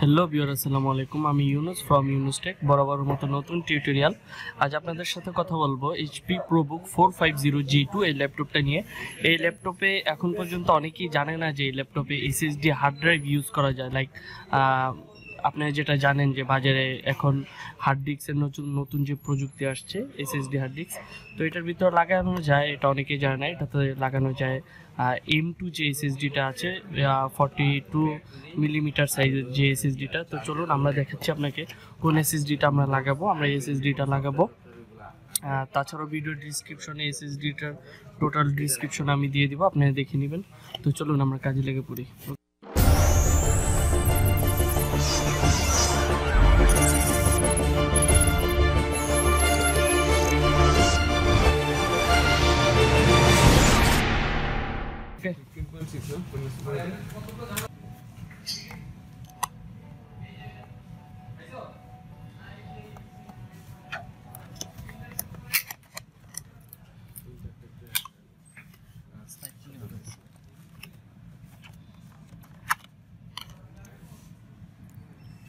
Hello viewer, আসসালামু আলাইকুম। আমি ইউনুস ফ্রম ইউনুস টেক, বরাবরের মতো নতুন টিউটোরিয়াল। আজ আপনাদের সাথে কথা বলবো এইচপি প্রোবুক 450G2 এই ল্যাপটপটা নিয়ে। এই ল্যাপটপে এখন পর্যন্ত অনেকেই জানে না যে এই ল্যাপটপে এসএসডি হার্ড ড্রাইভ ইউজ করা যায়। লাইক আপনারা যেটা জানেন যে বাজারে এখন হার্ড ডিস্কের নতুন নতুন যে প্রযুক্তি আসছে এসএসডি হার্ড ডিস্ক, তো এটার ভিতরে লাগানো যায়, এটা অনেকেই জানে না। এটাতে লাগানো যায় M2 যে এসএসডিটা আছে, 42 মিলিমিটার সাইজের যে এসএসডিটা। তো চলুন আমরা দেখাচ্ছি আপনাকে কোন এসএসডিটা আমরা লাগাবো। আমরা এসএসডিটা লাগাবো। তাছাড়াও ভিডিও ডিসক্রিপশনে এসএসডিটার টোটাল ডিসক্রিপশন আমি দিয়ে দিব, আপনারা দেখে নেবেন। তো চলুন আমরা কাজে লেগে পড়ি।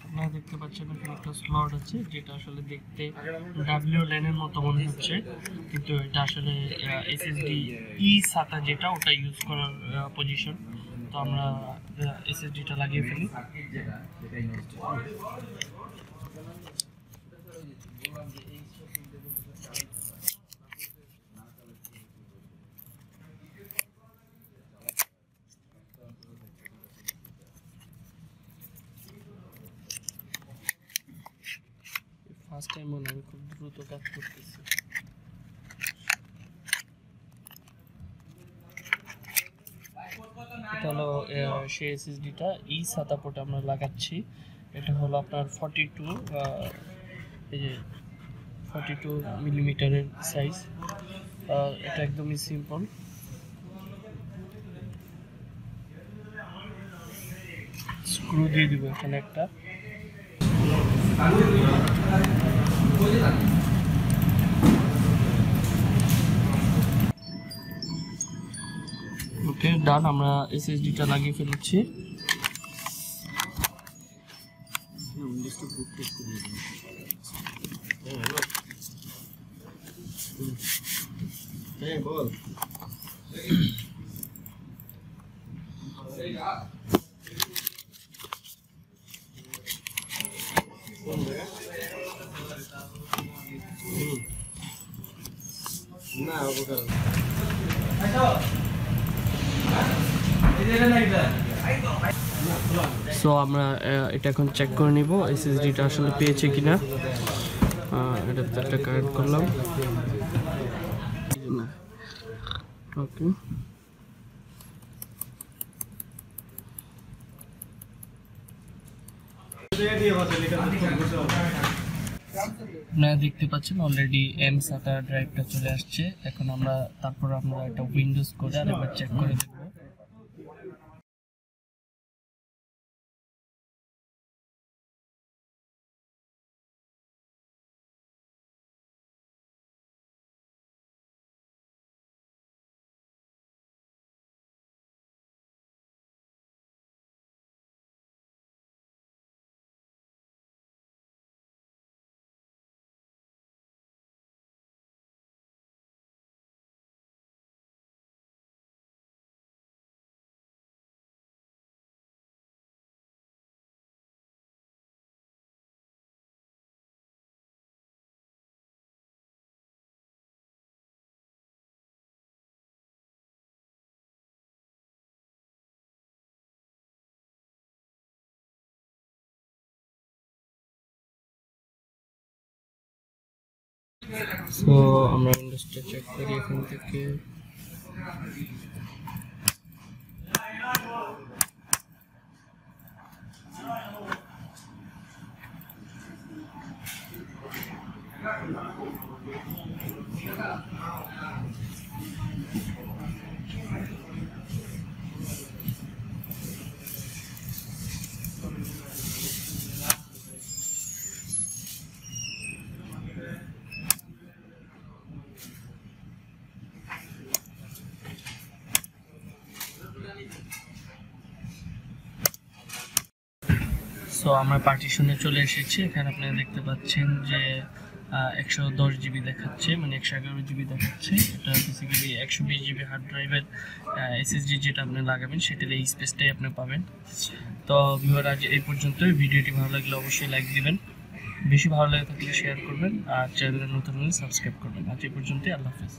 আপনারা দেখতে পাচ্ছেন এখানে একটা স্লট আছে, যেটা আসলে দেখতে ডাব্লিউ ল্যানের মতো মনে হচ্ছে, কিন্তু এটা আসলে এসএসডি SATA যেটা ওটা ইউজ করার পজিশন। তো আমরা এসএসডিটা লাগিয়ে ফেলি। ফার্স্ট টাইম মনে হয় খুব দ্রুত কাজ করতেছি। এটা হলো সেই এসএসডিটা SATA পোর্টে আমরা লাগাচ্ছি। এটা হলো আপনার 42 এই যে 42 মিলিমিটারের সাইজ। এটা একদমই সিম্পল। স্ক্রু দিয়ে দিব এখানে একটা। ওকে, ডান। আমরা এসএসডিটা লাগিয়ে ফেলেছি। সো আমরা এটা এখন চেক করে নিব এসএসডিটা আসলে পেয়েছে কিনা। এটাতে একটা কানেক্ট করলাম। ওকে, আপনারা দেখতে পাচ্ছেন অলরেডি SATA ড্রাইভটা চলে আসছে। এখন আমরা এটা উইন্ডোজ করে আরেকবার চেক করে দেখব। সো আমরা উইন্ডোজটা চেক করি এখান থেকে। সো আমরা পার্টিশনে চলে এসেছি। এখানে আপনারা দেখতে পাচ্ছেন যে 110 জিবি দেখাচ্ছে, মানে 111 জিবি দেখাচ্ছে। এটা বেসিক্যালি 120 জিবি হার্ড ড্রাইভের এসএসডি যেটা আপনি লাগাবেন সেটার এই স্পেসটাই আপনি পাবেন। তো ভিউয়ার আজ এই পর্যন্তই। ভিডিওটি ভালো লাগলে অবশ্যই লাইক দিবেন, বেশি ভালো লাগে থাকলে শেয়ার করবেন, আর চ্যানেলে নতুন হলে সাবস্ক্রাইব করবেন। আজ এই পর্যন্তই, আল্লাহ হাফেজ।